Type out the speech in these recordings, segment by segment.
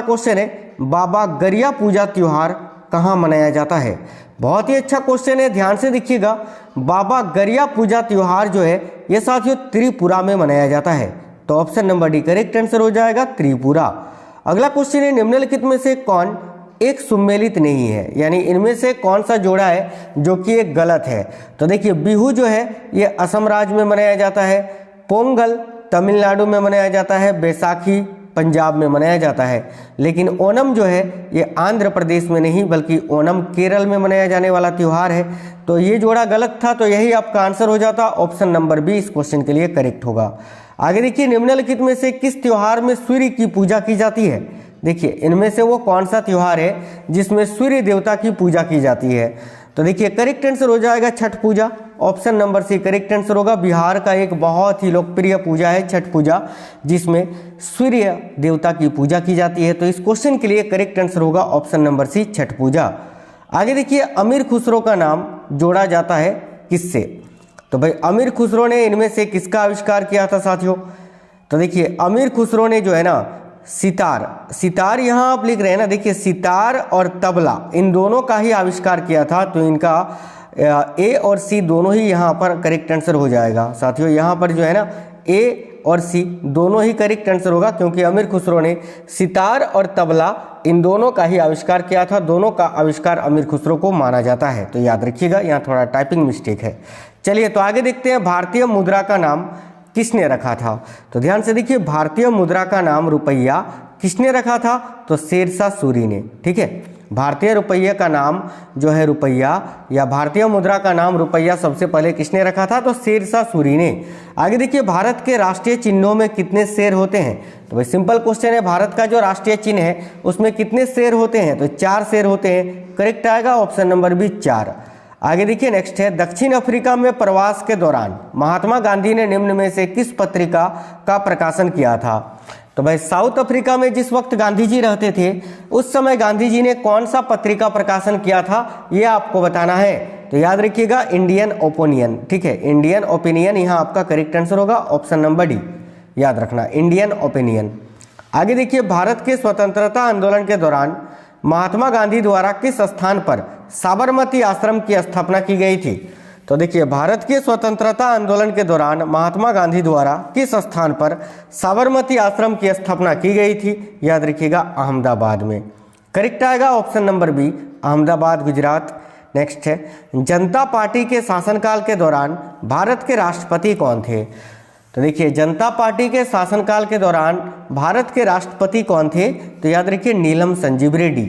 Question है, बाबा गरिया पूजा त्योहार कहाँ मनाया जाता है। बहुत ही अच्छा क्वेश्चन है, ध्यान से देखिएगा। बाबा गरिया पूजा त्योहार जो है ये साथियों त्रिपुरा में मनाया जाता है। तो option number D correct answer हो जाएगा, त्रिपुरा। अगला क्वेश्चन है, निम्नलिखित में से कौन एक सुमेलित नहीं है, यानी इनमें से कौन सा जोड़ा है जो कि एक गलत है। तो देखिए बिहू जो है ये असम राज्य में मनाया जाता है, पोंगल तमिलनाडु में मनाया जाता है, बैसाखी पंजाब में मनाया जाता है, लेकिन ओणम जो है ये आंध्र प्रदेश में नहीं बल्कि ओणम केरल में मनाया जाने वाला त्यौहार है। तो ये जोड़ा गलत था, तो यही आपका आंसर हो जाता, ऑप्शन नंबर बी इस क्वेश्चन के लिए करेक्ट होगा। आगे देखिए, निम्नलिखित में से किस त्योहार में सूर्य की पूजा की जाती है। देखिए इनमें से वो कौन सा त्योहार है जिसमें सूर्य देवता की पूजा की जाती है। तो देखिए करेक्ट आंसर हो जाएगा Chhath Puja, option number C correct answer होगा। बिहार का एक बहुत ही लोकप्रिय पूजा है छठ पूजा, जिसमें सूर्य देवता की पूजा की जाती है। तो इस क्वेश्चन के लिए करेक्ट आंसर होगा ऑप्शन नंबर सी छठ पूजा। आगे देखिए, अमीर खुसरो का नाम जोड़ा जाता है किससे। तो भाई अमीर खुसरो ने इनमें से किसका आविष्कार किया था साथियों। तो देखिए अमीर खुसरो ने जो है ना सितार यहाँ आप लिख रहे हैं ना, देखिए सितार और तबला इन दोनों का ही आविष्कार किया था। तो इनका ए और सी दोनों ही यहाँ पर करेक्ट आंसर हो जाएगा साथियों। यहाँ पर जो है ना ए और सी दोनों ही करेक्ट आंसर होगा, क्योंकि अमीर खुसरो ने सितार और तबला इन दोनों का ही आविष्कार किया था। दोनों का आविष्कार अमीर खुसरो को माना जाता है, तो याद रखिएगा, यहाँ थोड़ा टाइपिंग मिस्टेक है। चलिए तो आगे देखते हैं, भारतीय मुद्रा का नाम किसने रखा था। तो ध्यान से देखिए, भारतीय मुद्रा का नाम रुपया किसने रखा था। तो शेरशाह सूरी ने। ठीक है, भारतीय रुपये का नाम जो है रुपया या भारतीय मुद्रा का नाम रुपया सबसे पहले किसने रखा था। तो शेरशाह सूरी ने। आगे देखिए, भारत के राष्ट्रीय चिन्हों में कितने शेर होते हैं। तो भाई सिंपल क्वेश्चन है, भारत का जो राष्ट्रीय चिन्ह है उसमें कितने शेर होते हैं। तो 4 शेर होते हैं, करेक्ट आएगा ऑप्शन नंबर बी 4। आगे देखिए नेक्स्ट है, दक्षिण अफ्रीका में प्रवास के दौरान महात्मा गांधी ने निम्न में से किस पत्रिका का प्रकाशन किया था। तो भाई साउथ अफ्रीका में जिस वक्त गांधी जी रहते थे उस समय गांधी जी ने कौन सा पत्रिका प्रकाशन किया था, ये आपको बताना है। तो याद रखिएगा इंडियन ओपिनियन। ठीक है, इंडियन ओपिनियन यहाँ आपका करेक्ट आंसर होगा, ऑप्शन नंबर डी याद रखना, इंडियन ओपिनियन। आगे देखिए, भारत के स्वतंत्रता आंदोलन के दौरान महात्मा गांधी द्वारा किस स्थान पर साबरमती आश्रम की स्थापना की गई थी। तो देखिए, भारत के स्वतंत्रता आंदोलन के दौरान महात्मा गांधी द्वारा किस स्थान पर साबरमती आश्रम की स्थापना की गई थी। याद रखिएगा अहमदाबाद में, करेक्ट आएगा option number B Ahmedabad Gujarat. Next है, जनता पार्टी के शासनकाल के दौरान भारत के राष्ट्रपति कौन थे। तो देखिए, जनता पार्टी के शासनकाल के दौरान भारत के राष्ट्रपति कौन थे। तो याद रखिए नीलम संजीव रेड्डी।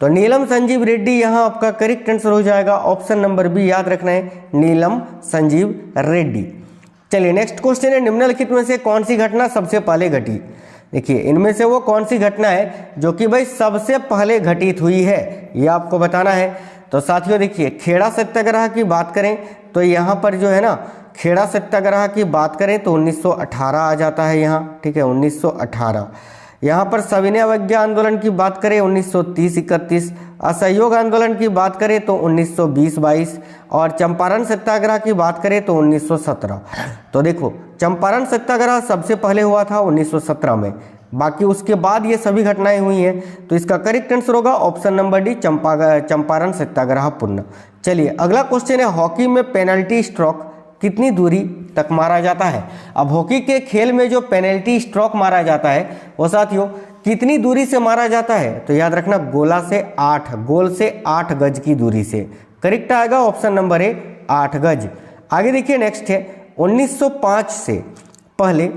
तो नीलम संजीव रेड्डी यहाँ आपका करेक्ट आंसर हो जाएगा, ऑप्शन नंबर बी याद रखना है, नीलम संजीव रेड्डी। चलिए नेक्स्ट क्वेश्चन है, निम्नलिखित में से कौन सी घटना सबसे पहले घटी। देखिए इनमें से वो कौन सी घटना है जो कि भाई सबसे पहले घटित हुई है, ये आपको बताना है। तो साथियों देखिए, खेड़ा सत्याग्रह की बात करें तो यहाँ पर जो है ना, खेड़ा सत्याग्रह की बात करें तो 1918 आ जाता है यहाँ। ठीक है, 1918। यहाँ पर सविनय अवज्ञा आंदोलन की बात करें 1930-31, असहयोग आंदोलन की बात करें तो 1920-22 और चंपारण सत्याग्रह की बात करें तो 1917। तो देखो, चंपारण सत्याग्रह सबसे पहले हुआ था 1917 में, बाकी उसके बाद ये सभी घटनाएं हुई हैं। तो इसका करेक्ट आंसर होगा ऑप्शन नंबर डी चंपारण सत्याग्रह पूर्ण। चलिए अगला क्वेश्चन है, हॉकी में पेनल्टी स्ट्रोक कितनी दूरी तक मारा जाता है। अब हॉकी के खेल में जो पेनल्टी स्ट्रोक मारा जाता है वो साथियों कितनी दूरी से मारा जाता है। तो याद रखना गोल से 8 गज की दूरी से, करेक्ट आएगा ऑप्शन नंबर ए 8 गज। आगे देखिए नेक्स्ट है, 1905 से पहले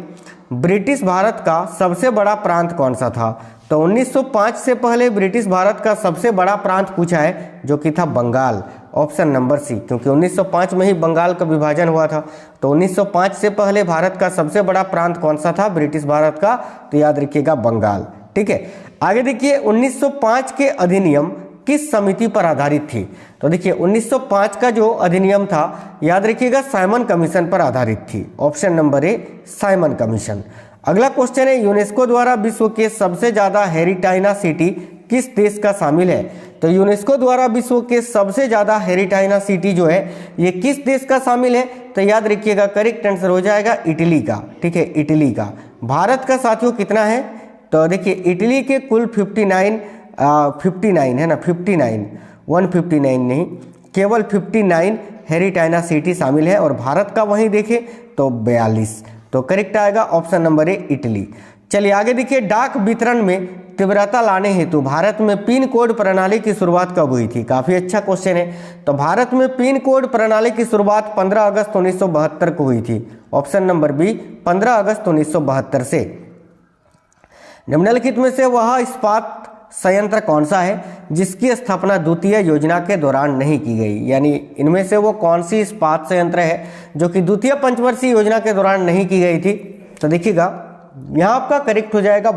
ब्रिटिश भारत का सबसे बड़ा प्रांत कौन सा था। तो 1905 से पहले ब्रिटिश भारत का सबसे बड़ा प्रांत पूछा है, जो कि था बंगाल, ऑप्शन नंबर सी, क्योंकि 1905 में ही बंगाल का विभाजन हुआ था। तो 1905 से पहले भारत का सबसे बड़ा प्रांत कौन सा था ब्रिटिश भारत का। तो याद रखिएगा बंगाल। ठीक है, आगे देखिए 1905 के अधिनियम किस समिति पर आधारित थी। तो देखिए 1905 का जो अधिनियम था याद रखिएगा साइमन कमीशन पर आधारित थी, option number A Simon commission. अगला क्वेश्चन है, यूनेस्को द्वारा विश्व के सबसे ज्यादा हेरिटाइना सिटी किस देश का शामिल है। तो यूनेस्को द्वारा विश्व के सबसे ज्यादा हेरिटाइना सिटी जो है ये किस देश का शामिल है। तो याद रखिएगा करेक्ट आंसर हो जाएगा इटली का। ठीक है, इटली का। भारत का साथियों कितना है, तो देखिए इटली के कुल 59 है ना, 59, 159 नहीं, केवल 59 हेरिटाइना सिटी शामिल है और भारत का वहीं देखें तो 42। तो करेक्ट आएगा ऑप्शन नंबर ए इटली। चलिए आगे देखिए, डाक वितरण में तीव्रता लाने हेतु भारत में पिन कोड प्रणाली की शुरुआत कब हुई थी? काफी अच्छा क्वेश्चन है। तो भारत में पिन कोड प्रणाली की शुरुआत 15 अगस्त 1972 को हुई थी। ऑप्शन नंबर बी 15 अगस्त 1972 से। निम्नलिखित में से वह इस्पात संयंत्र कौन सा है जिसकी स्थापना द्वितीय योजना के दौरान नहीं की गई? यानी इनमें से वो कौन सी इस्पात संयंत्र है जो कि द्वितीय पंचवर्षीय योजना के दौरान नहीं की गई थी? तो देखिएगा यहाँ आपका करेक्ट हो जाएगा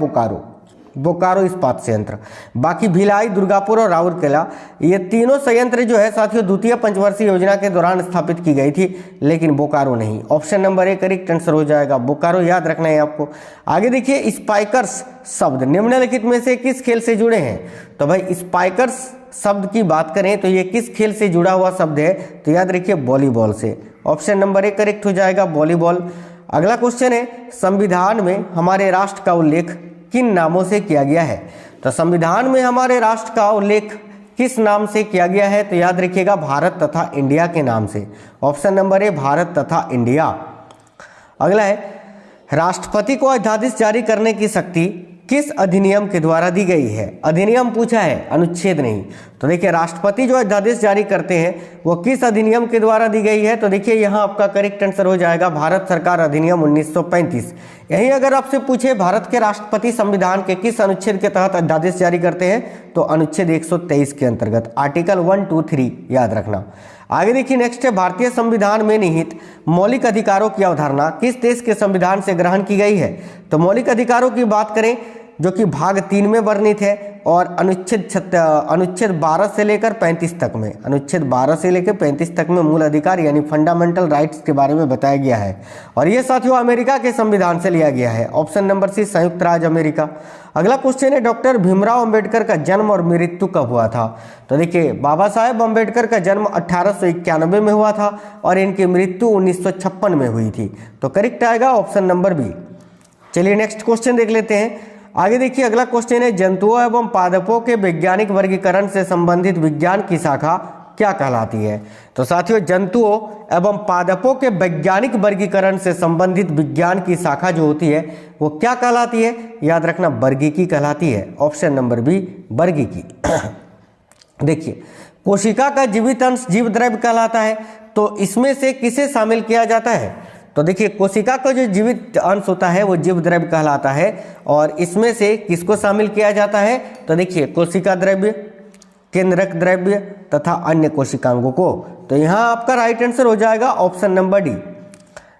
बोकारो इस्पात संयंत्र। बाकी भिलाई, दुर्गापुर और राउरकेला, ये तीनों संयंत्र जो है साथियों द्वितीय पंचवर्षीय योजना के दौरान स्थापित की गई थी, लेकिन बोकारो नहीं। Option number A correct answer हो जाएगा, बोकारो याद रखना है आपको। आगे देखिए, स्पाइकर्स शब्द निम्नलिखित में से किस खेल से जुड़े हैं? तो भाई स्पाइकर्स शब्द की बात करें तो ये किस खेल से जुड़ा हुआ शब्द है? तो याद रखिए वॉलीबॉल से। ऑप्शन नंबर ए करेक्ट हो जाएगा वॉलीबॉल। अगला क्वेश्चन है, संविधान में हमारे राष्ट्र का उल्लेख किन नामों से किया गया है? तो संविधान में हमारे राष्ट्र का उल्लेख किस नाम से किया गया है? तो याद रखिएगा भारत तथा इंडिया के नाम से। ऑप्शन नंबर ए भारत तथा इंडिया। अगला है, राष्ट्रपति को अध्यादेश जारी करने की शक्ति किस अधिनियम के द्वारा दी गई है? अधिनियम पूछा है, अनुच्छेद नहीं। तो देखिए राष्ट्रपति जो अध्यादेश जारी करते हैं वो किस अधिनियम के द्वारा दी गई है? तो देखिए यहाँ आपका करेक्ट आंसर हो जाएगा भारत सरकार अधिनियम 1935। यही अगर आपसे पूछे भारत के राष्ट्रपति संविधान के किस अनुच्छेद के तहत अध्यादेश जारी करते हैं? तो अनुच्छेद 123 के अंतर्गत, आर्टिकल 1, 2, 3 याद रखना। आगे देखिए नेक्स्ट है, भारतीय संविधान में निहित मौलिक अधिकारों की अवधारणा किस देश के संविधान से ग्रहण की गई है? तो मौलिक अधिकारों की बात करें जो कि भाग 3 में वर्णित है और अनुच्छेद 12 से लेकर 35 तक में, अनुच्छेद 12 से लेकर 35 तक में मूल अधिकार यानी फंडामेंटल राइट्स के बारे में बताया गया है। और ये साथियों अमेरिका के संविधान से लिया गया है। ऑप्शन नंबर सी संयुक्त राज्य अमेरिका। अगला क्वेश्चन है, डॉक्टर भीमराव अंबेडकर का जन्म और मृत्यु कब हुआ था? तो देखिए बाबा साहेब अंबेडकर का जन्म 1891 में हुआ था और इनकी मृत्यु 1956 में हुई थी। तो करेक्ट आएगा ऑप्शन नंबर बी। चलिए नेक्स्ट क्वेश्चन देख लेते हैं। आगे देखिए अगला क्वेश्चन है, जंतुओं एवं पादपों के वैज्ञानिक वर्गीकरण से संबंधित विज्ञान की शाखा क्या कहलाती है? तो साथियों जंतुओं एवं पादपों के वैज्ञानिक वर्गीकरण से संबंधित विज्ञान की शाखा जो होती है वो क्या कहलाती है? याद रखना वर्गीकी कहलाती है। ऑप्शन नंबर बी वर्गीकी। देखिए कोशिका का जीवित अंश जीव द्रव्य कहलाता है, तो इसमें से किसे शामिल किया जाता है? तो देखिए कोशिका का जो जीवित अंश होता है वो जीव द्रव्य कहलाता है और इसमें से किसको शामिल किया जाता है? तो देखिए कोशिका द्रव्य, केंद्रक द्रव्य तथा अन्य कोशिकांगों को। तो यहाँ आपका राइट आंसर हो जाएगा option number D.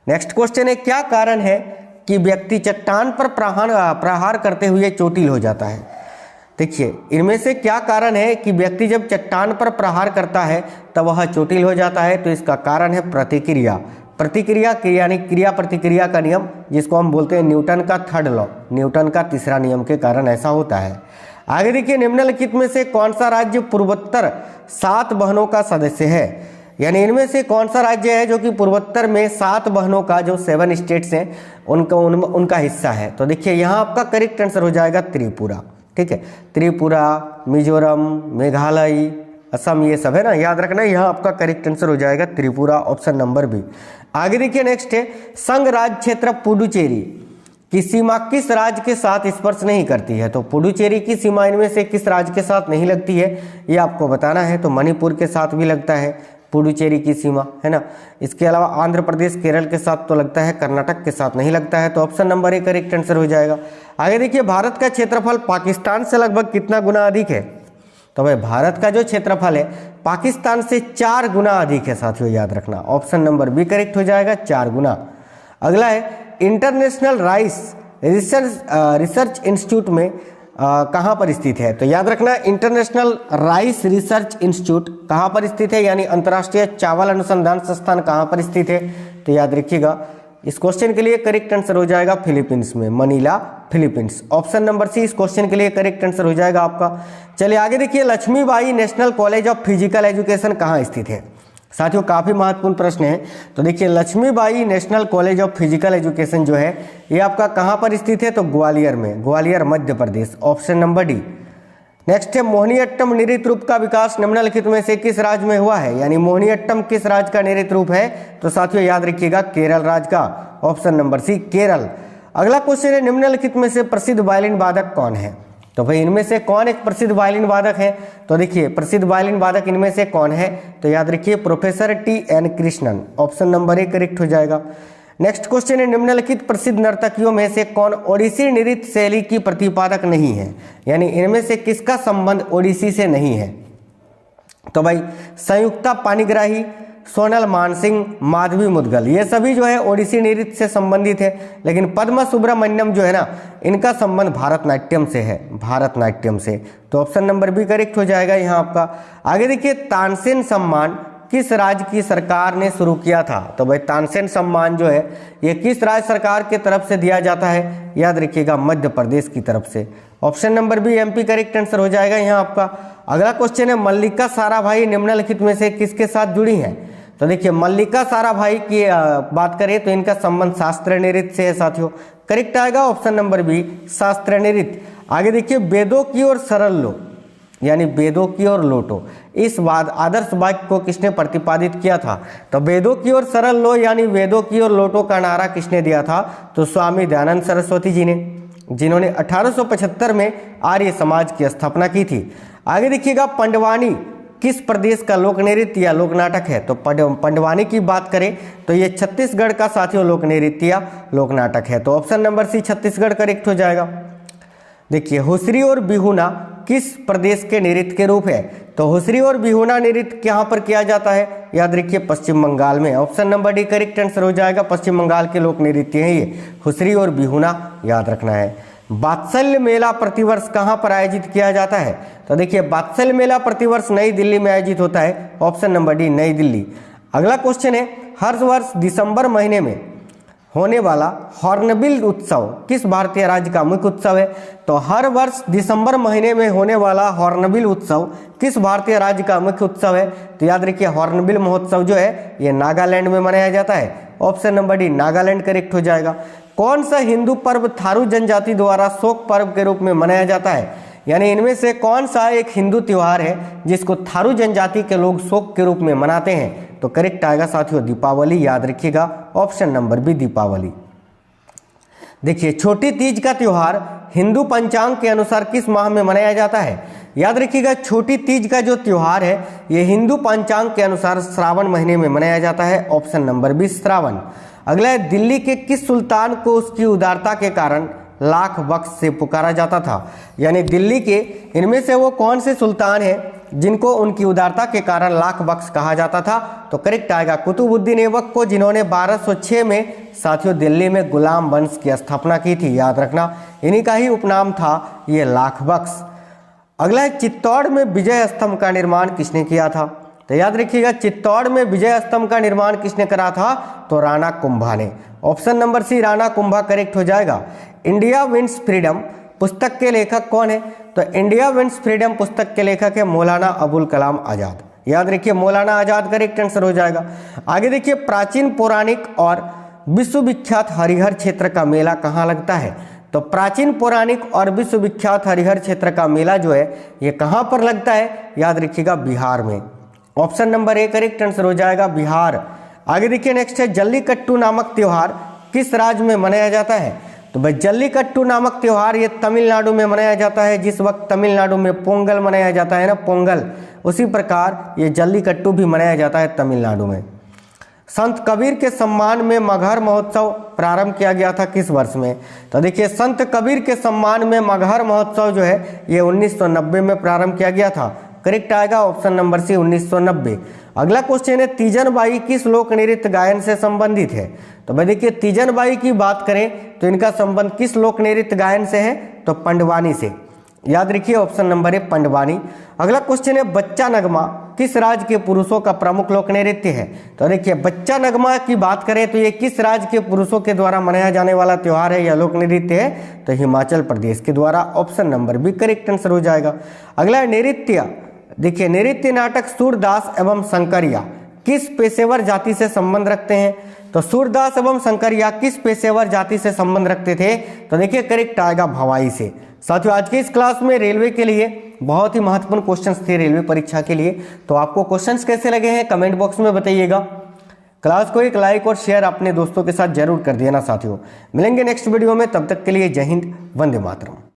Next question है, क्या कारण है कि व्यक्ति चट्टान पर प्रहार करते हुए चोटिल हो जाता है? देखिए इनमें से क्या कारण है कि व्यक्ति जब चट्टान पर प्रहार करता है तब वह चोटिल हो जाता है? तो इसका कारण है प्रतिक्रिया यानी क्रिया प्रतिक्रिया का नियम, जिसको हम बोलते हैं न्यूटन का थर्ड लॉ, न्यूटन का तीसरा नियम के कारण ऐसा होता है। आगे देखिए निम्नलिखित में से कौन सा राज्य पूर्वोत्तर 7 बहनों का सदस्य है? यानी इनमें से कौन सा राज्य है जो कि पूर्वोत्तर में 7 बहनों का, जो 7 स्टेट्स हैं उनका हिस्सा है? तो देखिए यहाँ आपका करेक्ट आंसर हो जाएगा त्रिपुरा। ठीक है, त्रिपुरा, मिजोरम, मेघालय, असम, ये सब है ना, याद रखना। यहाँ आपका करेक्ट आंसर हो जाएगा त्रिपुरा, ऑप्शन नंबर बी। आगे देखिए नेक्स्ट है, संघ राज्य क्षेत्र पुडुचेरी की सीमा किस राज्य के साथ स्पर्श नहीं करती है? तो पुडुचेरी की सीमा इनमें से किस राज्य के साथ नहीं लगती है ये आपको बताना है। तो मणिपुर के साथ भी लगता है पुडुचेरी की सीमा, है ना। इसके अलावा आंध्र प्रदेश, केरल के साथ तो लगता है, कर्नाटक के साथ नहीं लगता है। तो option number A correct answer हो जाएगा। आगे देखिए, भारत का क्षेत्रफल पाकिस्तान से लगभग कितना गुना अधिक है? तो भाई भारत का जो क्षेत्रफल है पाकिस्तान से 4 गुना अधिक है साथियों, याद रखना। ऑप्शन नंबर बी करेक्ट हो जाएगा, 4 गुना। अगला है, इंटरनेशनल राइस रिसर्च इंस्टीट्यूट में कहाँ पर स्थित है? तो याद रखना, इंटरनेशनल राइस रिसर्च इंस्टीट्यूट कहाँ पर स्थित है, यानी अंतर्राष्ट्रीय चावल अनुसंधान संस्थान कहाँ पर स्थित है? तो याद रखिएगा इस क्वेश्चन के लिए करेक्ट आंसर हो जाएगा फिलीपींस में, Manila, Philippines. Option number C इस क्वेश्चन के लिए करेक्ट आंसर हो जाएगा आपका। चलिए आगे देखिए, Laxmibai national college of physical education कहाँ स्थित है? साथियों काफ़ी महत्वपूर्ण प्रश्न है। तो देखिए Laxmibai national college of physical education जो है ये आपका कहाँ पर स्थित है, तो ग्वालियर में, Gwalior Madhya Pradesh, option number D. Next है मोहिनीअट्टम नृत्य रूप का विकास निम्नलिखित में से किस राज्य में हुआ है, यानी मोहिनीअट्टम किस राज्य का नृत्य रूप है, तो साथियों याद रखिएगा केरल राज्य का, ऑप्शन नंबर सी केरल। अगला क्वेश्चन है निम्नलिखित में से प्रसिद्ध वायलिन वादक कौन है, तो भाई इनमें से कौन एक प्रसिद्ध वायलिन वादक है, तो देखिए प्रसिद्ध वायलिन वादक इनमें से कौन है, तो याद रखिए professor TN. Krishnan, option number A correct हो जाएगा। नेक्स्ट क्वेश्चन है निम्नलिखित प्रसिद्ध नर्तकियों में से कौन ओडिसी नृत्य शैली की प्रतिपादक नहीं है, यानी इनमें से किसका संबंध ओडिसी से नहीं है, तो भाई संयुक्ता पाणिग्राही, सोनल मानसिंह, माधवी मुदगल, ये सभी जो है ओडिसी नृत्य से संबंधित है। लेकिन पद्मा सुब्रमण्यम जो है ना इनका संबंध भारतनाट्यम से है, भारतनाट्यम से, तो ऑप्शन नंबर बी करेक्ट हो जाएगा यहाँ आपका। आगे देखिए तानसेन सम्मान किस राज्य की सरकार ने शुरू किया था, तो भाई तानसेन सम्मान जो है ये किस राज्य सरकार के तरफ से दिया जाता है, याद रखिएगा मध्य प्रदेश की तरफ से, option number B MP correct answer हो जाएगा यहाँ आपका। अगला क्वेश्चन है मल्लिका साराभाई निम्नलिखित में से किसके साथ जुड़ी हैं, तो देखिए मल्लिका साराभाई की बात करें तो इनका संबंध शास्त्रीय नृत्य से है साथियों, करेक्ट आएगा ऑप्शन नंबर बी शास्त्रीय नृत्य। आगे देखिए वेदों की ओर सरल लो, यानी वेदों की ओर लौटो, इस आदर्श वाक्य को किसने प्रतिपादित किया था, तो वेदों की ओर सरल लो यानी वेदों की ओर लौटो का नारा किसने दिया था, तो स्वामी दयानंद सरस्वती जी ने, जिन्होंने 1875 में आर्य समाज की स्थापना की थी। आगे देखिएगा पंडवानी किस प्रदेश का लोक नृत्य या लोक नाटक है, तो पंडवानी की बात करें तो ये छत्तीसगढ़ का साथियों लोक नृत्य या लोक नाटक है, तो option number C Chhattisgarh correct हो जाएगा। देखिए हुसरी और बिहुना किस प्रदेश के नृत्य के रूप है, तो हुसरी और बिहुना नृत्य कहाँ पर किया जाता है, याद रखिए पश्चिम बंगाल में, option number D correct answer हो जाएगा। पश्चिम बंगाल के लोक नृत्य हैं ये हुसरी और बिहुना, याद रखना है। वात्सल्य मेला प्रतिवर्ष कहाँ पर आयोजित किया जाता है, तो देखिए वात्सल्य मेला प्रतिवर्ष नई दिल्ली में आयोजित होता है, ऑप्शन नंबर डी नई दिल्ली। अगला क्वेश्चन है हर वर्ष दिसंबर महीने में होने वाला हॉर्नबिल उत्सव किस भारतीय राज्य का मुख्य उत्सव है, तो हर वर्ष दिसंबर महीने में होने वाला हॉर्नबिल उत्सव किस भारतीय राज्य का मुख्य उत्सव है, तो याद रखिए हॉर्नबिल महोत्सव जो है ये नागालैंड में मनाया जाता है, option number D Nagaland correct हो जाएगा। कौन सा हिंदू पर्व थारू जनजाति द्वारा शोक पर्व के रूप में मनाया जाता है, यानी इनमें से कौन सा एक हिंदू त्योहार है जिसको थारू जनजाति के लोग शोक के रूप में मनाते हैं, तो करेक्ट आएगा साथियों दीपावली, याद रखिएगा ऑप्शन नंबर बी दीपावली। देखिए छोटी तीज का त्योहार हिंदू पंचांग के अनुसार किस माह में मनाया जाता है, याद रखिएगा छोटी तीज का जो त्योहार है ये हिंदू पंचांग के अनुसार श्रावण महीने में मनाया जाता है, ऑप्शन नंबर बी श्रावण। अगला है दिल्ली के किस सुल्तान को उसकी उदारता के कारण लाख बख्श से पुकारा जाता था, यानी दिल्ली के इनमें से वो कौन से सुल्तान हैं जिनको उनकी उदारता के कारण लाख बख्श कहा जाता था, तो करेक्ट आएगा कुतुबुद्दीन ऐबक को, जिन्होंने 1206 में साथियों दिल्ली में गुलाम वंश की स्थापना की थी, याद रखना इन्हीं का ही उपनाम था ये लाख बख्श। अगला है चित्तौड़ में विजय स्तंभ का निर्माण किसने किया था, तो याद रखिएगा चित्तौड़ में विजय स्तंभ का निर्माण किसने करा था, तो राणा कुंभा ने, option number C Rana Kumbha correct हो जाएगा। इंडिया विंस फ्रीडम पुस्तक के लेखक कौन है, तो इंडिया विंस फ्रीडम पुस्तक के लेखक है मौलाना अबुल कलाम आजाद, याद रखिए मौलाना आजाद करेक्ट आंसर हो जाएगा। आगे देखिए प्राचीन पौराणिक और विश्वविख्यात हरिहर क्षेत्र का मेला कहाँ लगता है, तो प्राचीन पौराणिक और विश्वविख्यात हरिहर क्षेत्र का मेला जो है ये कहाँ पर लगता है, याद रखिएगा बिहार में, option number A correct answer हो जाएगा बिहार। आगे देखिए नेक्स्ट है जल्लीकट्टू नामक त्योहार किस राज्य में मनाया जाता है, तो भाई जल्लीकट्टू नामक त्योहार ये तमिलनाडु में मनाया जाता है। जिस वक्त तमिलनाडु में पोंगल मनाया जाता है ना पोंगल, उसी प्रकार ये जल्लीकट्टू भी मनाया जाता है तमिलनाडु में। संत कबीर के सम्मान में मगहर महोत्सव प्रारंभ किया गया था किस वर्ष में, तो देखिए संत कबीर के सम्मान में मगहर महोत्सव जो है ये 1990 में प्रारंभ किया गया था, करेक्ट आएगा ऑप्शन नंबर सी 1990। अगला क्वेश्चन है तीजनबाई किस लोक नृत्य गायन से संबंधित है, तो भाई देखिए तीजनबाई की बात करें तो इनका संबंध किस लोक नृत्य गायन से है, तो पंडवानी से, याद रखिए ऑप्शन नंबर है पंडवानी। अगला क्वेश्चन है बच्चा नगमा किस राज्य के पुरुषों का प्रमुख लोक नृत्य है, तो देखिए बच्चा नगमा की बात करें तो ये किस राज्य के पुरुषों के द्वारा मनाया जाने वाला त्योहार है या लोक नृत्य है, तो हिमाचल प्रदेश के द्वारा, option number B correct answer हो जाएगा। अगला है नृत्य, देखिए नृत्य नाटक सूरदास एवं शंकरिया किस पेशेवर जाति से संबंध रखते हैं? तो सूरदास एवं शंकरिया किस पेशेवर जाति से संबंध रखते थे? तो देखिए करेक्ट आएगा भवाई से। साथियों आज की इस क्लास में रेलवे के लिए बहुत ही महत्वपूर्ण क्वेश्चंस थे रेलवे परीक्षा के लिए। तो आपको क्वेश्चंस कैसे लगे हैं कमेंट बॉक्स में बताइएगा। क्लास को एक लाइक और शेयर अपने दोस्तों के साथ जरूर कर देना साथियों। मिलेंगे नेक्स्ट वीडियो में, तब तक के लिए जय हिंद, वंदे मातरम।